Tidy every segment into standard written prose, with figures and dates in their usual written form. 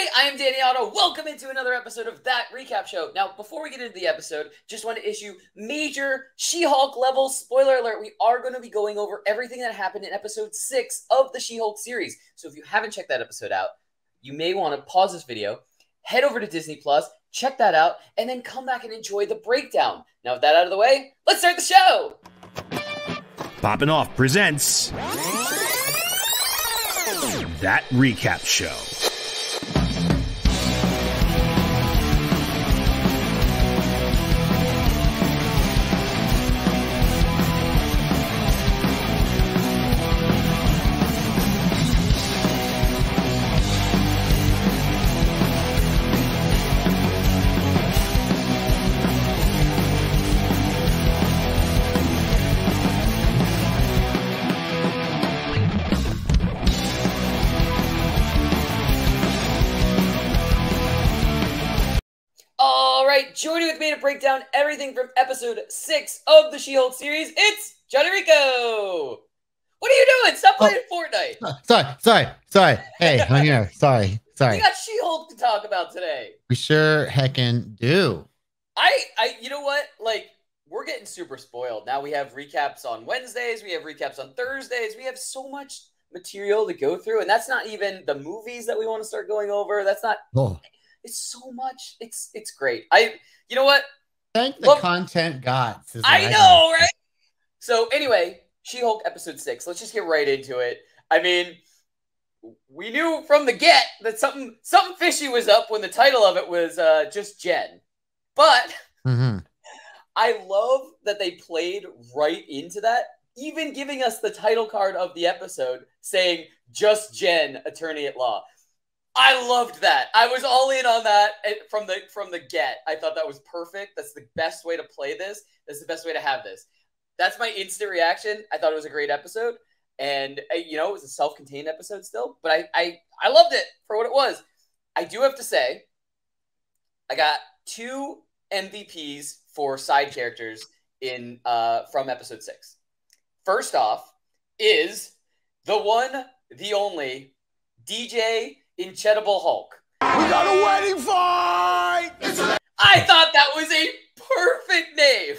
everybody, I am Danny Otto. Welcome into another episode of That Recap Show. Now, before we get into the episode, just want to issue major She-Hulk level spoiler alert. We are going to be going over everything that happened in episode 6 of the She-Hulk series. So if you haven't checked that episode out, you may want to pause this video, head over to Disney Plus, check that out, and then come back and enjoy the breakdown. Now, with that out of the way, let's start the show. Poppin' Off presents That Recap Show. Joining with me to break down everything from episode 6 of the She-Hulk series, it's Jon Jon Rico. What are you doing? Stop playing Fortnite. Sorry. Hey, I'm here. Sorry. We got She-Hulk to talk about today. We sure heckin' do. You know what? Like, we're getting super spoiled. Now we have recaps on Wednesdays. We have recaps on Thursdays. We have so much material to go through. And that's not even the movies that we want to start going over. That's not... Oh. It's so much. It's great. You know what? Thank the content gods. I know, right? So anyway, She-Hulk episode 6. Let's just get right into it. I mean, we knew from the get that something fishy was up when the title of it was just Jen. But I love that they played right into that, even giving us the title card of the episode saying just Jen, attorney at law. I loved that. I was all in on that from the get. I thought that was perfect. That's the best way to play this. That's the best way to have this. That's my instant reaction. I thought it was a great episode. And, you know, it was a self-contained episode still. But I loved it for what it was. I do have to say, I got 2 MVPs for side characters in from episode 6. First off is the one, the only, DJ Incredible Hulk. We got a wedding fight! I thought that was a perfect name.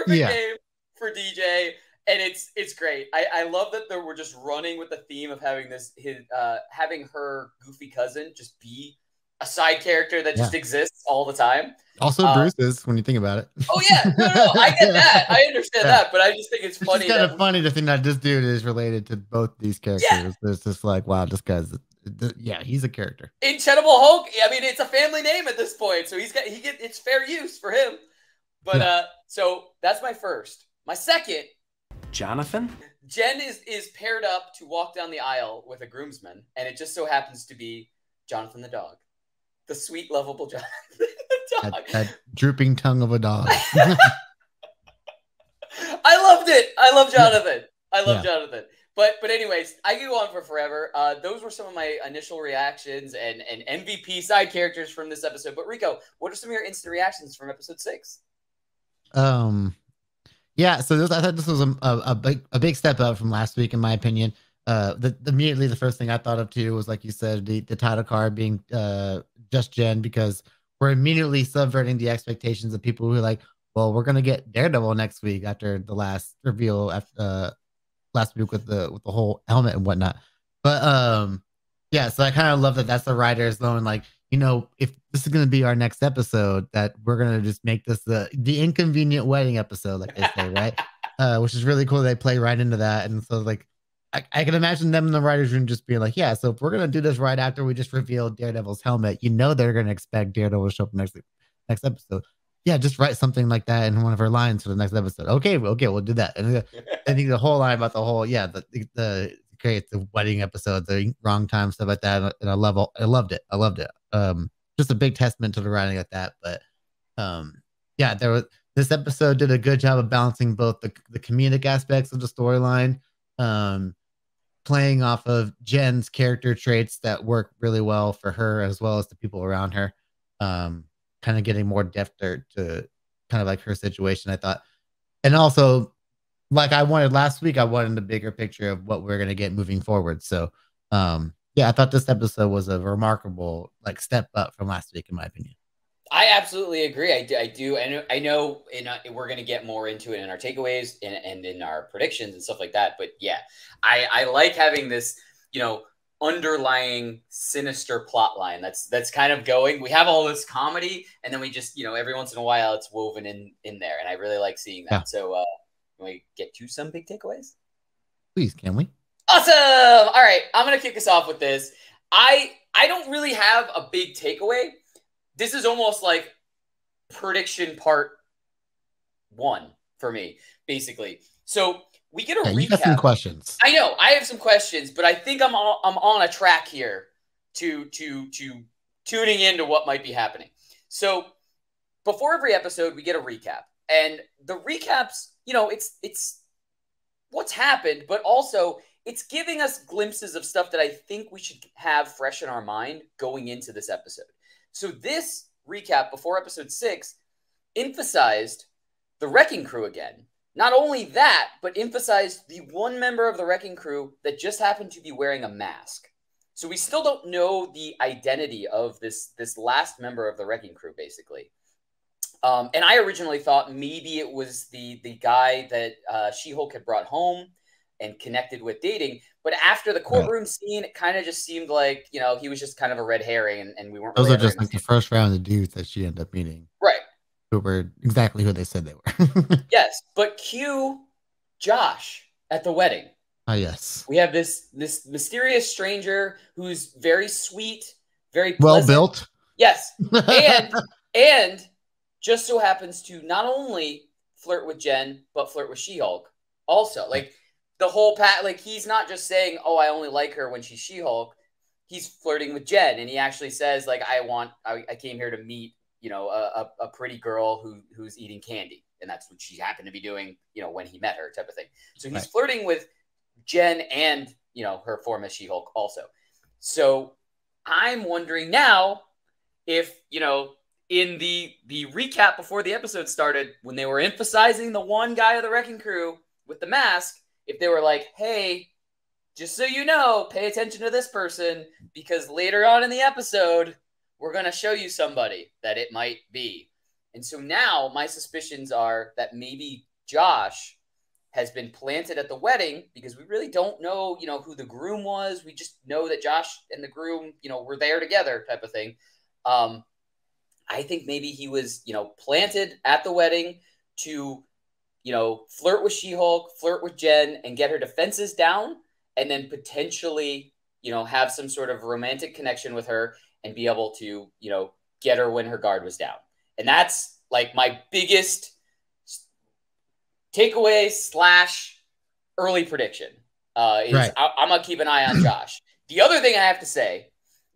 Name for DJ. And it's great. I love that we're just running with the theme of having having her goofy cousin just be a side character that just exists all the time. Also Bruce is, when you think about it. Oh yeah, no, I get that. I understand that, but I just think it's funny. It's kind of funny to think that this dude is related to both these characters. Yeah. It's just like, wow, this guy's he's a character. Incredible Hulk. I mean, it's a family name at this point, so it's fair use for him. But so that's my first. My second, Jonathan. Jen is paired up to walk down the aisle with a groomsman, and it just so happens to be Jonathan the dog, the sweet, lovable Jonathan the dog, that drooping tongue of a dog. I loved it. I love Jonathan. Jonathan. But anyways, I could go on for forever. Those were some of my initial reactions and MVP side characters from this episode. But Rico, what are some of your instant reactions from episode 6? Yeah. So I thought this was a big step up from last week, in my opinion. Immediately the first thing I thought of too was, like you said, the title card being just Jen, because we're immediately subverting the expectations of people who are like, well, we're gonna get Daredevil next week after the last reveal last week with the whole helmet and whatnot. But yeah, so I kind of love that that's the writers knowing, like, you know, if this is going to be our next episode, that we're going to just make this the inconvenient wedding episode, like they say, right? Which is really cool. They play right into that. And so, like, I can imagine them in the writers room just being like, yeah, so if we're going to do this right after we just revealed Daredevil's helmet, you know, they're going to expect Daredevil to show up next episode. Yeah, just write something like that in one of her lines for the next episode. Okay, we'll do that. And I think the whole line about the whole, the wedding episode, the wrong time, stuff like that. And I loved it. Just a big testament to the writing of that. But yeah, this episode did a good job of balancing both the comedic aspects of the storyline, playing off of Jen's character traits that work really well for her as well as the people around her. Kind of getting more depth to kind of like her situation, I thought. And also, like I wanted last week, I wanted the bigger picture of what we're going to get moving forward. So Yeah, I thought this episode was a remarkable like step up from last week, in my opinion. I absolutely agree. I do. I know we're going to get more into it in our takeaways and in our predictions and stuff like that. But yeah, I like having this, underlying sinister plot line that's kind of going. We have all this comedy, and then we just, every once in a while it's woven in there. And I really like seeing that. Yeah. So can we get to some big takeaways? Please, can we? Awesome. All right. I'm going to kick us off with this. I don't really have a big takeaway. This is almost like prediction part 1 for me, basically. So we get a recap. You got some questions. I know I have some questions, but I think I'm on a track here to tuning into what might be happening. So before every episode, we get a recap, and the recaps, it's what's happened, but also it's giving us glimpses of stuff that I think we should have fresh in our mind going into this episode. So this recap before episode 6 emphasized the Wrecking Crew again. Not only that, but emphasized the one member of the Wrecking Crew that just happened to be wearing a mask. So we still don't know the identity of this last member of the Wrecking Crew, basically. And I originally thought maybe it was the guy that She-Hulk had brought home and connected with dating. But after the courtroom scene, it kind of just seemed like, he was just kind of a red herring, and we weren't. Those are just like the first round of dudes that she ended up meeting. Right. Who were exactly who they said they were. Yes. But cue Josh at the wedding. Yes. We have this mysterious stranger who's very sweet, very pleasant. Well built. Yes. And just so happens to not only flirt with Jen, but flirt with She-Hulk also. Like, the whole he's not just saying, "Oh, I only like her when she's She-Hulk." He's flirting with Jen, and he actually says, like, I came here to meet, a pretty girl who's eating candy, and that's what she happened to be doing, when he met her, type of thing. So he's flirting with Jen and, her form as She-Hulk also. So I'm wondering now if, in the recap before the episode started, when they were emphasizing the one guy of the Wrecking Crew with the mask, if they were like, "Hey, just so you know, pay attention to this person, because later on in the episode, we're going to show you somebody that it might be." And so now my suspicions are that maybe Josh has been planted at the wedding, because we really don't know, who the groom was. We just know that Josh and the groom, were there together, type of thing. I think maybe he was, planted at the wedding to, flirt with She-Hulk, flirt with Jen, and get her defenses down, and then potentially, have some sort of romantic connection with her and be able to, get her when her guard was down. And that's like my biggest takeaway / early prediction. I'm going to keep an eye on Josh. The other thing I have to say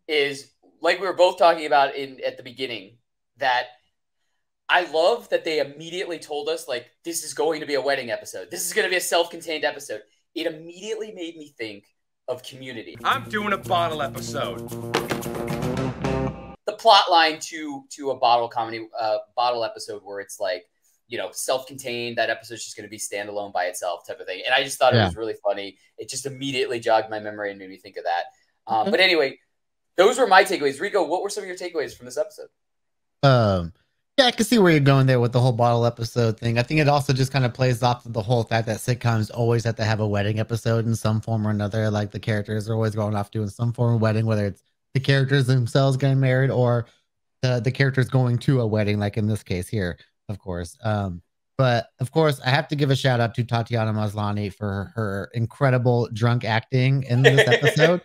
is, like we were both talking about at the beginning, that I love that they immediately told us, like, this is going to be a wedding episode. This is going to be a self-contained episode. It immediately made me think of Community. I'm doing a bottle episode. The plot line to a bottle comedy, bottle episode where it's like, self-contained. That episode's just going to be standalone by itself, type of thing. And I just thought it was really funny. It just immediately jogged my memory and made me think of that. But anyway, those were my takeaways. Rico, what were some of your takeaways from this episode? Yeah, I can see where you're going there with the whole bottle episode thing. I think it also just kind of plays off of the whole fact that sitcoms always have to have a wedding episode in some form or another. Like, the characters are always going off doing some form of wedding, whether it's the characters themselves getting married or the characters going to a wedding, like in this case here, of course. But of course, I have to give a shout out to Tatiana Maslany for her incredible drunk acting in this episode.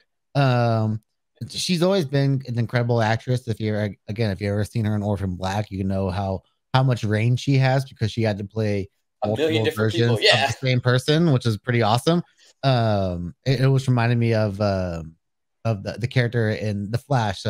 She's always been an incredible actress. If you've ever seen her in Orphan Black, you know how much range she has, because she had to play a million different people, of the same person, which is pretty awesome. It was reminding me of the character in The Flash,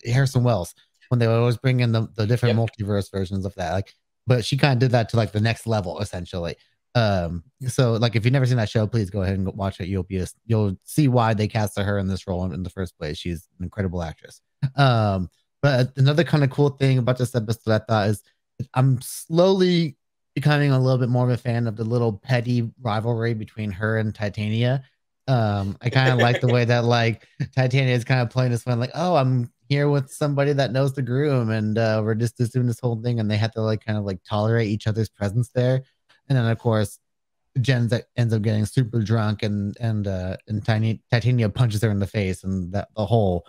Harrison Wells, when they would always bring in the different multiverse versions of that. Like, but she kind of did that to like the next level, essentially. So like, if you've never seen that show, please go ahead and watch it. You'll see why they casted her in this role in the first place. She's an incredible actress. But another kind of cool thing about this episode, I thought, is I'm slowly becoming a little bit more of a fan of the little petty rivalry between her and Titania. I kind of like the way that like Titania is kind of playing this one, like, oh, I'm here with somebody that knows the groom, and we're just doing this whole thing, and they have to like kind of like tolerate each other's presence there. And then of course Jen ends up getting super drunk, and Titania punches her in the face, and that the whole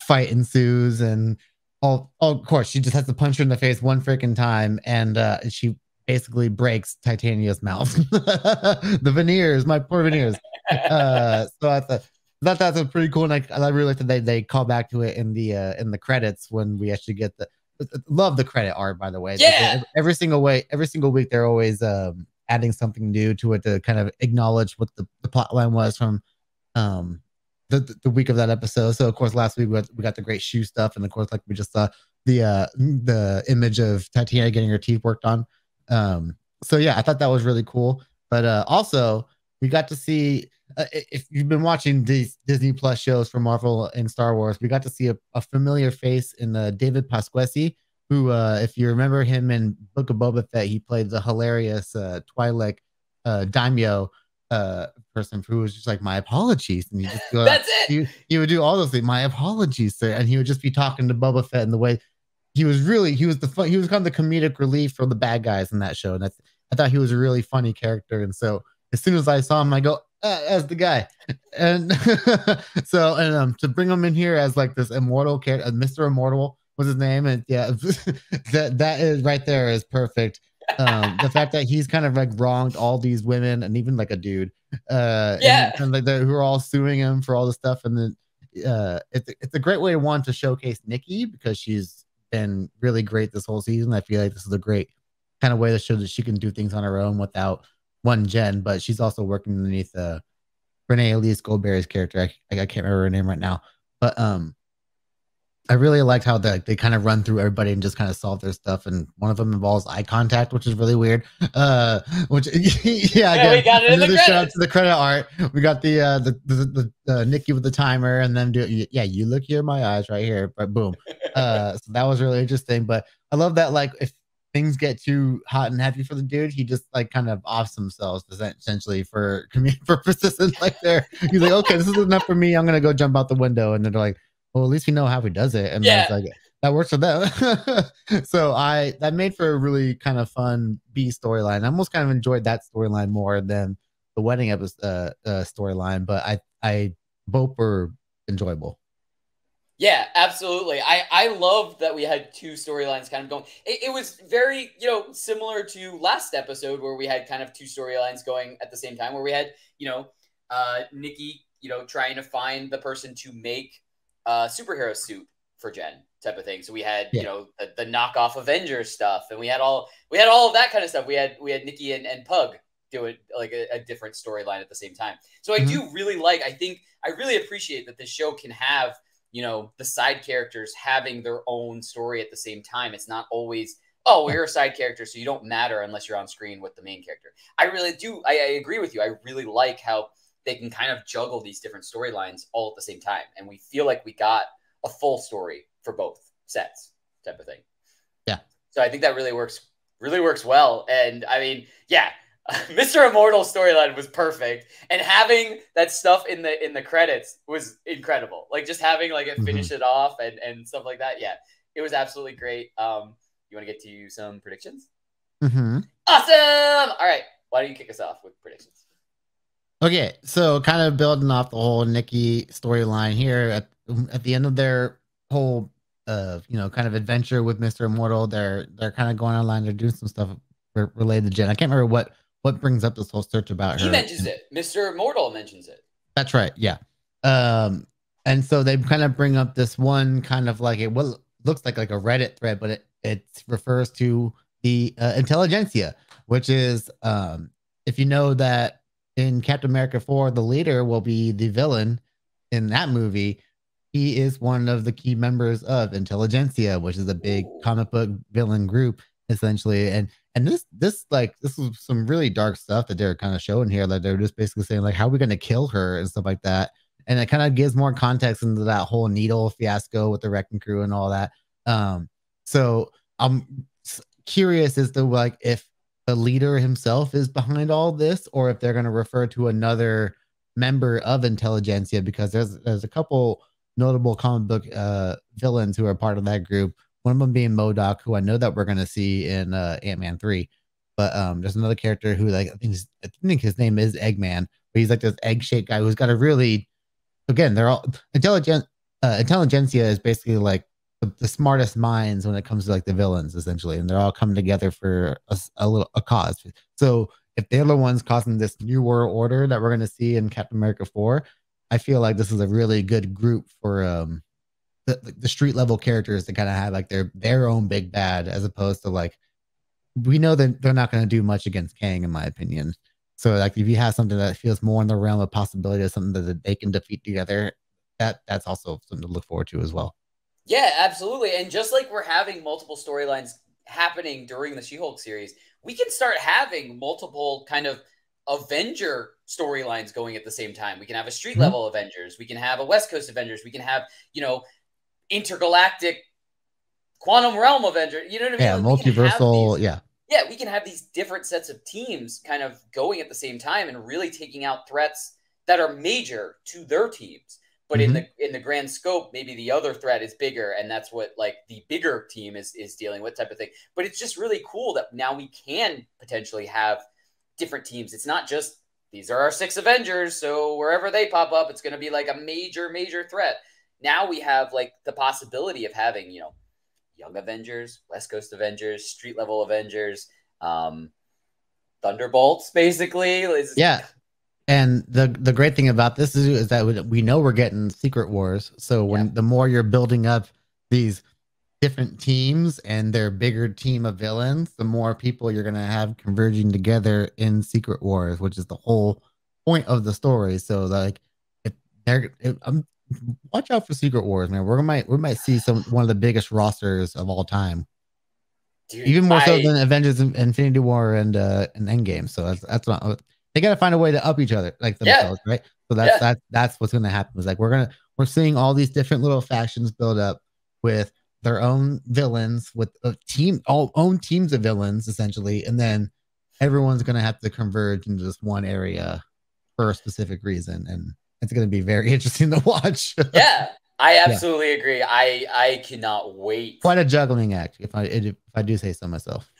fight ensues, and all of course she just has to punch her in the face one freaking time, and she basically breaks Titania's mouth. The veneers, my poor veneers. So that's a pretty cool, and I really like that they call back to it in the credits when we actually get the love the credit art, by the way. Yeah. Like, every single week they're always adding something new to it to kind of acknowledge what the plot line was from um the week of that episode. So of course last week we got the great shoe stuff, and of course like we just saw the image of Titania getting her teeth worked on. So yeah, I thought that was really cool. But also we got to see, if you've been watching these Disney Plus shows for Marvel and Star Wars, we got to see a familiar face in David Pasquesi, who, if you remember him in Book of Boba Fett, he played the hilarious Twi'lek daimyo person who was just like, my apologies, and he just go, That's it. He would do all those things, my apologies, sir, and he would just be talking to Boba Fett in the way he was he was kind of the comedic relief for the bad guys in that show, and I thought he was a really funny character, and so as soon as I saw him, I go, as the guy, and so and to bring him in here as like this immortal character, Mr. Immortal was his name, and yeah, that is right there is perfect. The fact that he's kind of like wronged all these women and even like a dude, Yeah. and like who are all suing him for all this stuff, and then it's a great way to showcase Nikki, because she's been really great this whole season. I feel like this is a great kind of way to show that she can do things on her own without one Jen, but she's also working underneath Renee Elise Goldberry's character. I can't remember her name right now, but I really liked how they kind of run through everybody and just kind of solve their stuff, and one of them involves eye contact, which is really weird. Which yeah, again, we got it in the shout out credits. to the credit art. We got the Nikki with the timer, and then yeah, you look here, my eyes right here, but boom. So that was really interesting. But I love that, like, if things get too hot and heavy for the dude, he just like kind of offs himself essentially for community purposes. And like he's like, okay, this is enough for me. I'm gonna go jump out the window, and they're like, well, at least we know how he does it, and Yeah. it's like that works for them. So that made for a really kind of fun B storyline. I almost kind of enjoyed that storyline more than the wedding episode storyline, but I both were enjoyable. Yeah, absolutely. I love that we had two storylines kind of going. It was very, similar to last episode where we had kind of two storylines going at the same time, where we had, Nikki, trying to find the person to make a superhero suit for Jen type of thing. So we had, the knockoff Avengers stuff, and we had all of that kind of stuff. We had Nikki and Pug do it like a different storyline at the same time. So I do really I really appreciate that this show can have, the side characters having their own story at the same time. It's not always, oh, we're a side character, so you don't matter unless you're on screen with the main character. I really do. I agree with you. I really like how they can kind of juggle these different storylines all at the same time. And we feel like we got a full story for both sets type of thing. Yeah. So I think that really works well. And I mean, yeah, Mr. Immortal storyline was perfect, and having that stuff in the credits was incredible. Like just having like it finish it off and stuff like that. Yeah, it was absolutely great. You want to get to some predictions? Awesome. All right, why don't you kick us off with predictions? Okay, so kind of building off the whole Nikki storyline here at the end of their whole kind of adventure with Mr. Immortal, they're kind of going online. They're doing some stuff related to Jen. I can't remember what brings up this whole search about her. He mentions it. Mr. Immortal mentions it. That's right. Yeah. And so they kind of bring up this one kind of like what looks like a Reddit thread, but it refers to the intelligentsia, which is if you know that in Captain America 4, the leader will be the villain in that movie. He is one of the key members of Intelligentsia, which is a big comic book villain group, essentially. And this was some really dark stuff that they're kind of showing here. That they're just basically saying like, how are we going to kill her and stuff like that. And it kind of gives more context into that whole needle fiasco with the wrecking crew and all that. So I'm curious as to like if the leader himself is behind all this, or if they're going to refer to another member of Intelligentsia, because there's a couple notable comic book villains who are part of that group. One of them being MODOK, who I know that we're going to see in Ant-Man 3. But there's another character who, like, I think his name is Eggman, but he's like this egg-shaped guy who's got a really, again, they're all Intelligentsia is basically like the smartest minds when it comes to like the villains, essentially, and they're all coming together for a cause. So if they're the ones causing this new world order that we're going to see in Captain America 4, I feel like this is a really good group for the street level characters to kind of have like their own big bad, as opposed to like, we know that they're not going to do much against Kang, in my opinion. So like if you have something that feels more in the realm of possibility of something that they can defeat together, that's also something to look forward to as well. Yeah, absolutely. And just like we're having multiple storylines happening during the She-Hulk series, we can start having multiple kind of Avenger storylines going at the same time. We can have a street level Avengers. We can have a West Coast Avengers. We can have, intergalactic quantum realm Avengers. You know what I mean? Yeah, like multiversal. Yeah, we can have these different sets of teams kind of going at the same time and really taking out threats that are major to their teams. But in the grand scope, maybe the other threat is bigger, and that's what like the bigger team is dealing with, type of thing. But it's just really cool that now we can potentially have different teams. It's not just these are our 6 Avengers, so wherever they pop up, it's going to be like a major threat. Now we have like the possibility of having, Young Avengers, West Coast Avengers, street level Avengers, Thunderbolts, basically. Yeah. And the great thing about this is that we know we're getting Secret Wars. So when the more you're building up these different teams and their bigger team of villains, the more people you're going to have converging together in Secret Wars, which is the whole point of the story. So like, watch out for Secret Wars, man. We might see one of the biggest rosters of all time. Dude, even more so than Avengers, Infinity War, and Endgame. So that's not. They got to find a way to up each other, like themselves, right? So that's what's going to happen. Is like we're seeing all these different little factions build up with their own villains, with own teams of villains, essentially, and then everyone's going to have to converge into this one area for a specific reason, and it's going to be very interesting to watch. Yeah, I absolutely agree. I cannot wait. Quite a juggling act, if I do say so myself.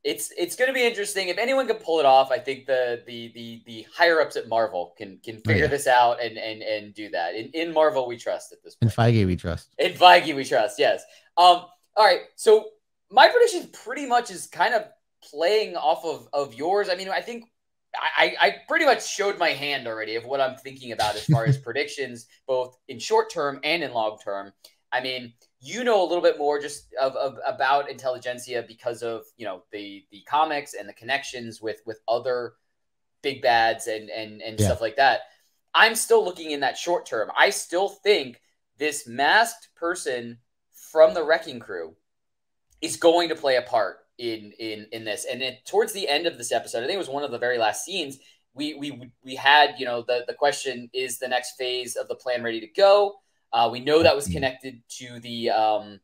It's going to be interesting. If anyone can pull it off, I think the higher ups at Marvel can figure this out and do that. In Marvel, we trust at this point. In Feige, we trust. In Feige, we trust. Yes. All right. So my prediction pretty much is kind of playing off of yours. I mean, I think I pretty much showed my hand already of what I'm thinking about as far as predictions, both in short term and in long term. I mean, a little bit more just about Intelligentsia because of, the comics and the connections with other big bads and stuff like that. I'm still looking in that short term. I still think this masked person from the Wrecking Crew is going to play a part in this. And towards the end of this episode, I think it was one of the very last scenes, we had, the question, is the next phase of the plan ready to go? We know that was connected to the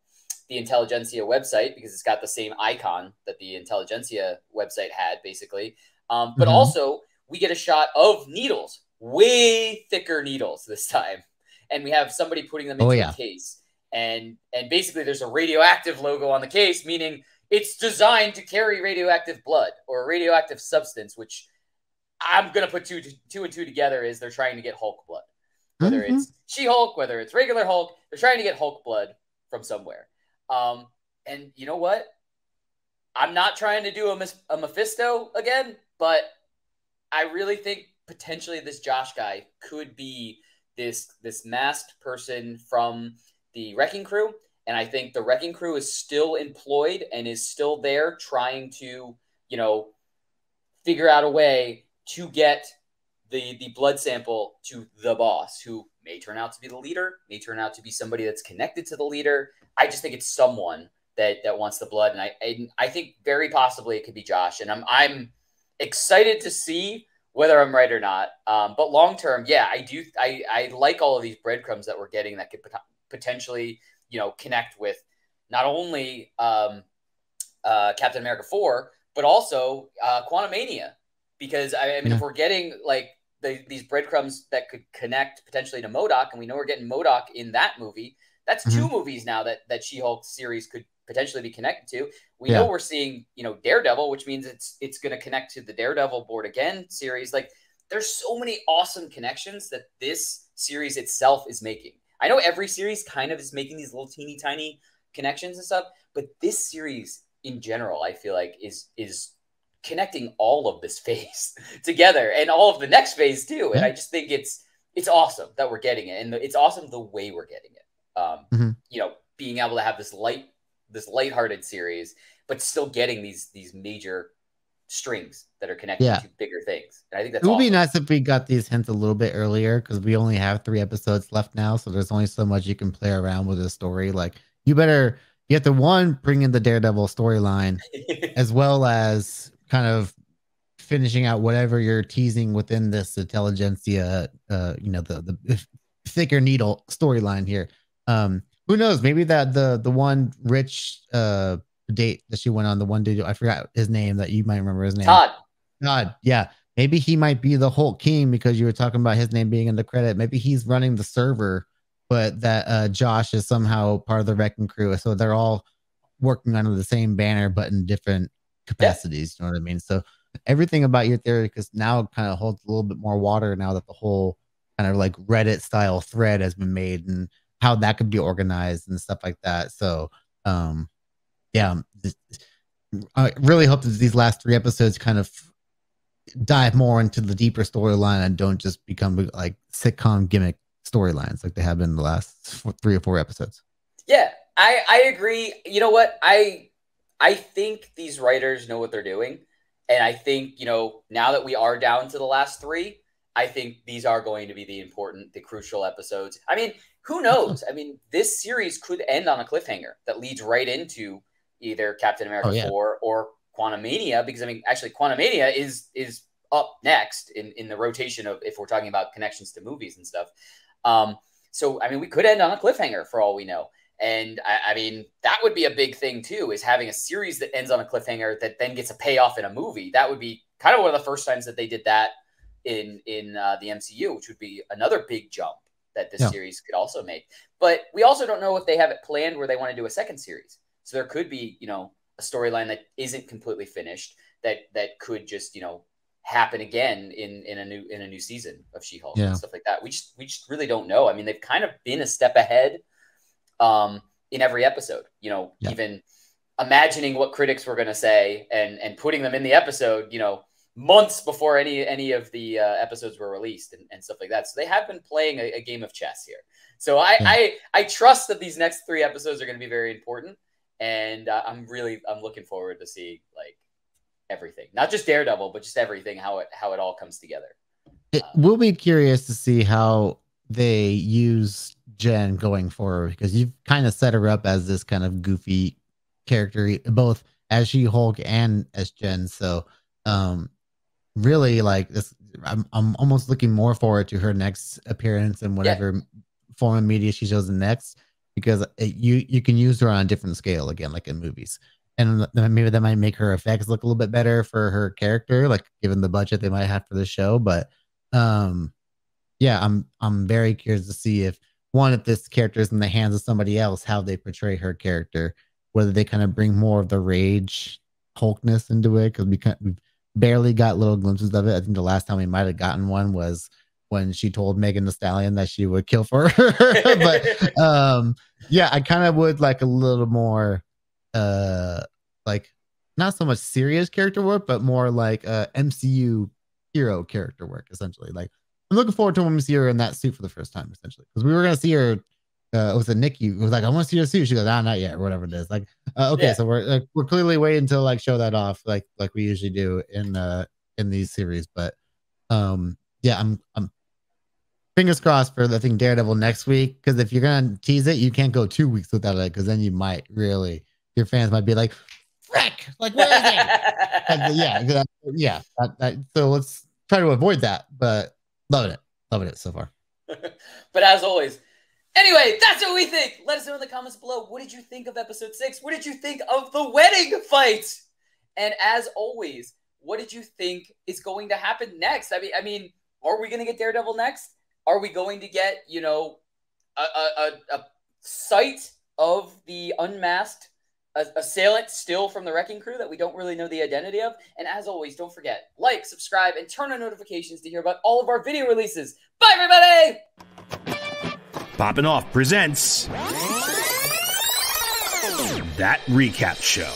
Intelligentsia website because it's got the same icon that the Intelligentsia website had, basically. But also, we get a shot of needles, way thicker needles this time. And we have somebody putting them into a case. And basically, there's a radioactive logo on the case, meaning it's designed to carry radioactive blood or a radioactive substance, which I'm going to put two and two together is they're trying to get Hulk blood. Whether it's She-Hulk, whether it's regular Hulk, they're trying to get Hulk blood from somewhere. And you know what? I'm not trying to do a Mephisto again, but I really think potentially this Josh guy could be this masked person from the Wrecking Crew. And I think the Wrecking Crew is still employed and is still there trying to, figure out a way to get the blood sample to the boss, who may turn out to be the leader, may turn out to be somebody that's connected to the leader. I just think it's someone that wants the blood, and I think very possibly it could be Josh. And I'm excited to see whether I'm right or not. But long term, I do. I like all of these breadcrumbs that we're getting that could potentially connect with not only Captain America 4, but also Quantumania. Because I mean, if we're getting like these breadcrumbs that could connect potentially to MODOK, and we know we're getting MODOK in that movie. That's two movies now that She-Hulk series could potentially be connected to. We know we're seeing, Daredevil, which means it's going to connect to the Daredevil Born Again series. Like, there's so many awesome connections that this series itself is making. I know every series kind of is making these little teeny tiny connections and stuff, but this series in general, I feel like is connecting all of this phase together and all of the next phase too. And I just think it's awesome that we're getting it, and it's awesome the way we're getting it. Being able to have this lighthearted series, but still getting these major strings that are connected to bigger things. And I think that's it would awesome. be nice if we got these hints a little bit earlier, because we only have 3 episodes left now, so there's only so much you can play around with the story. Like, you have to bring in the Daredevil storyline as well as kind of finishing out whatever you're teasing within this intelligentsia, the thicker needle storyline here. Who knows? Maybe that the one rich date that she went on, the one dude, I forgot his name, that you might remember his name. Todd, yeah. Maybe he might be the Hulk King, because you were talking about his name being in the credit. Maybe he's running the server, but that Josh is somehow part of the wrecking crew. So they're all working under the same banner, but in different capacities. You know what I mean? So everything about your theory, because now it kind of holds a little bit more water now that the whole kind of like Reddit style thread has been made, and how that could be organized and stuff like that. So, I really hope that these last 3 episodes kind of dive more into the deeper storyline and don't just become like sitcom gimmick storylines like they have been in the last 3 or 4 episodes. Yeah, I agree. You know what? I think these writers know what they're doing. And I think, now that we are down to the last 3, I think these are going to be the crucial episodes. I mean, who knows? I mean, this series could end on a cliffhanger that leads right into either Captain America 4 or Quantumania, because, I mean, actually, Quantumania is up next in the rotation of, if we're talking about connections to movies and stuff. So, I mean, we could end on a cliffhanger for all we know. And I mean, that would be a big thing too, is having a series that ends on a cliffhanger that then gets a payoff in a movie. That would be kind of one of the first times that they did that in the MCU, which would be another big jump that this series could also make. But we also don't know if they have it planned where they want to do a second series. So there could be, a storyline that isn't completely finished that could just, happen again in a new season of She-Hulk and stuff like that. We just really don't know. I mean, they've kind of been a step ahead in every episode, even imagining what critics were going to say and putting them in the episode, months before any of the episodes were released and stuff like that. So they have been playing a game of chess here. So I trust that these next 3 episodes are going to be very important. And I'm looking forward to see like everything, not just Daredevil, but just everything, how it all comes together. We'll be curious to see how they use Jen going forward, because you've kind of set her up as this kind of goofy character, both as She-Hulk and as Jen. So, really, like this, I'm almost looking more forward to her next appearance in whatever form of media she shows next, because you can use her on a different scale again, like in movies, and maybe that might make her effects look a little bit better for her character, like given the budget they might have for the show. But I'm very curious to see if this character is in the hands of somebody else, how they portray her character, whether they kind of bring more of the rage Hulkness into it, because we barely got little glimpses of it. I think the last time we might have gotten one was when she told Megan Thee Stallion that she would kill for her. But I kind of would like a little more like not so much serious character work, but more like MCU hero character work, essentially. Like, I'm looking forward to when we see her in that suit for the first time, essentially, because we were gonna see her. It was a Nikki who was like, "I want to see her suit." She goes, not yet," or whatever it is. Like, okay, so we're clearly waiting to like show that off, like we usually do in these series. But I'm fingers crossed for the thing Daredevil next week, because if you're gonna tease it, you can't go 2 weeks without it, because then you might really, your fans might be like, "Frick! Like, where is it?" So let's try to avoid that. But loving it so far. But as always, anyway, that's what we think. Let us know in the comments below. What did you think of episode 6? What did you think of the wedding fight? And as always, what did you think is going to happen next? I mean, Are we going to get Daredevil next? Are we going to get, you know, a sight of the unmasked assailant still from the Wrecking Crew that we don't really know the identity of? And as always, don't forget, like, subscribe, and turn on notifications to hear about all of our video releases. Bye, everybody! Poppin' Off presents That Recap Show.